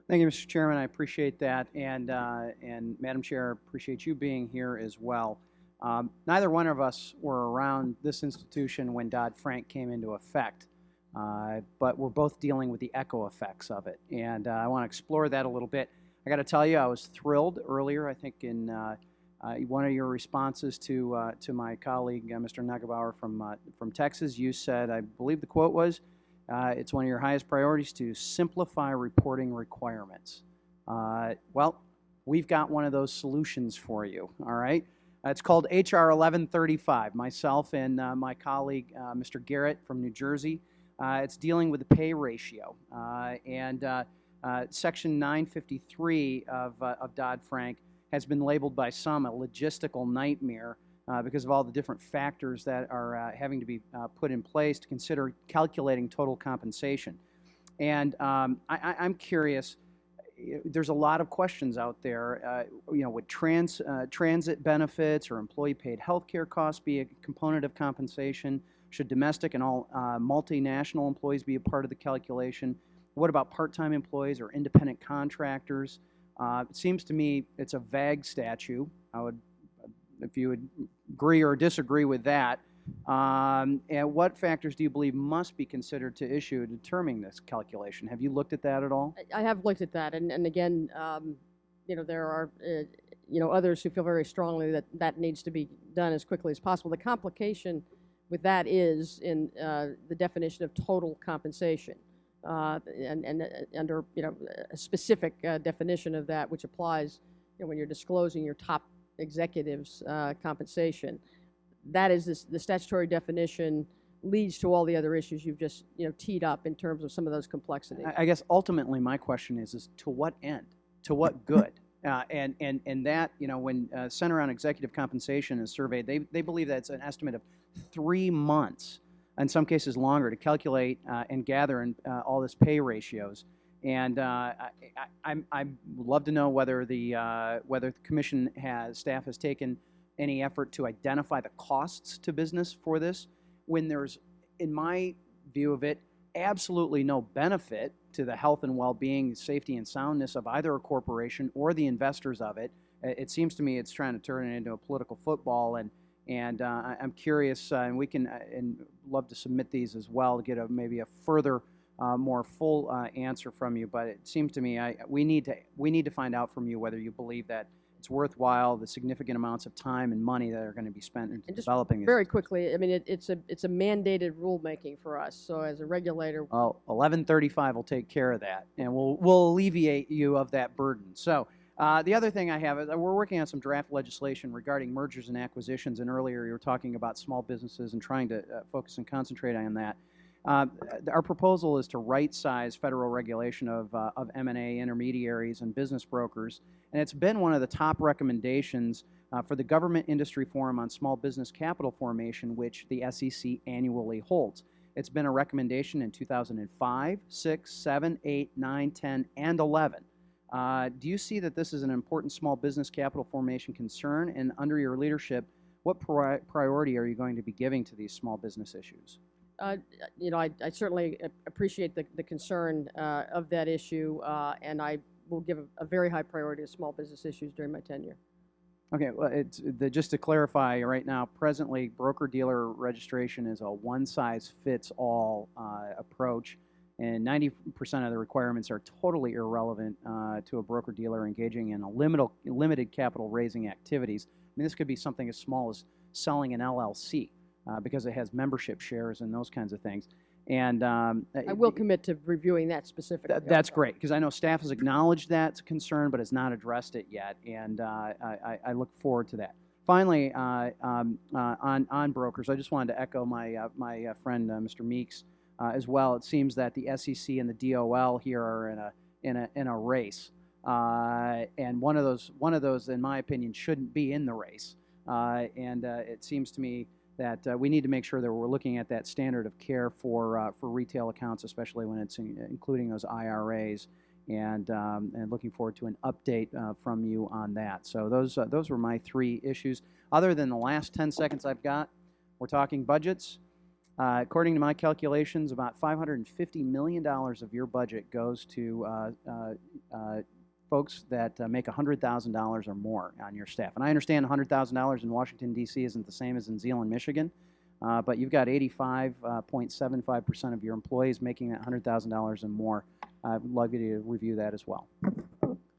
Thank you, Mr. Chairman. I appreciate that, and Madam Chair, appreciate you being here as well. Neither one of us were around this institution when Dodd-Frank came into effect, but we're both dealing with the echo effects of it, and I want to explore that a little bit. I got to tell you, I was thrilled earlier. I think in one of your responses to my colleague, Mr. Nagebauer from Texas, you said, I believe the quote was, it's one of your highest priorities to simplify reporting requirements. Well, we've got one of those solutions for you, all right? It's called HR 1135. Myself and my colleague, Mr. Garrett from New Jersey, it's dealing with the pay ratio. Section 953 of Dodd-Frank has been labeled by some a logistical nightmare because of all the different factors that are having to be put in place to consider calculating total compensation. And I'm curious, there's a lot of questions out there, would transit benefits or employee paid health care costs be a component of compensation? Should domestic and all multinational employees be a part of the calculation? What about part-time employees or independent contractors? It seems to me it's a vague statute. If you would agree or disagree with that, and what factors do you believe must be considered to issue determining this calculation? Have you looked at that at all? I have looked at that, and again, there are others who feel very strongly that that needs to be done as quickly as possible. The complication with that is in the definition of total compensation, and under a specific definition of that, which applies when you're disclosing your top executives' compensation. That is the statutory definition leads to all the other issues you've just teed up in terms of some of those complexities. I guess ultimately my question is to what end? To what good? And that, when Center on Executive Compensation is surveyed, they believe that it's an estimate of 3 months, in some cases longer, to calculate and gather all this pay ratios. And I'd love to know whether the commission staff has taken any effort to identify the costs to business for this, when there's, in my view of it, absolutely no benefit to the health and well-being, safety and soundness of either a corporation or the investors of it. It seems to me it's trying to turn it into a political football, and I'm curious, and we can and love to submit these as well to get maybe a further more full answer from you. But it seems to me we need to find out from you whether you believe that it's worthwhile, the significant amounts of time and money that are going to be spent in developing. Very quickly, I mean, it's a mandated rulemaking for us. So as a regulator, well, 1135 will take care of that, and we'll alleviate you of that burden. So the other thing I have is we're working on some draft legislation regarding mergers and acquisitions. And earlier you were talking about small businesses and trying to focus and concentrate on that. Our proposal is to right-size federal regulation of M&A intermediaries and business brokers, and it's been one of the top recommendations for the Government Industry Forum on Small Business Capital Formation, which the SEC annually holds. It's been a recommendation in 2005, 6, 7, 8, 9, 10, and 11. Do you see that this is an important small business capital formation concern? And under your leadership, what priority are you going to be giving to these small business issues? I certainly appreciate the concern of that issue, and I will give a very high priority to small business issues during my tenure. Okay, well, just to clarify, right now, presently, broker-dealer registration is a one-size-fits-all approach, and 90% of the requirements are totally irrelevant to a broker-dealer engaging in a limited capital-raising activities. I mean, this could be something as small as selling an LLC. Because it has membership shares and those kinds of things. And I will commit to reviewing that specifically. That's great, because I know staff has acknowledged that concern but has not addressed it yet, and I look forward to that. Finally, on brokers, I just wanted to echo my friend Mr. Meeks as well. It seems that the SEC and the DOL here are in a race, and one of those, in my opinion, shouldn't be in the race. It seems to me that we need to make sure that we're looking at that standard of care for retail accounts, especially when it's including those IRAs, and looking forward to an update from you on that. So those were my 3 issues. Other than the last 10 seconds I've got, we're talking budgets. According to my calculations, about $550 million of your budget goes to folks that make $100,000 or more on your staff. And I understand $100,000 in Washington, D.C. isn't the same as in Zeeland, Michigan, but you've got 85.75% of your employees making that $100,000 and more. I would love you to review that as well.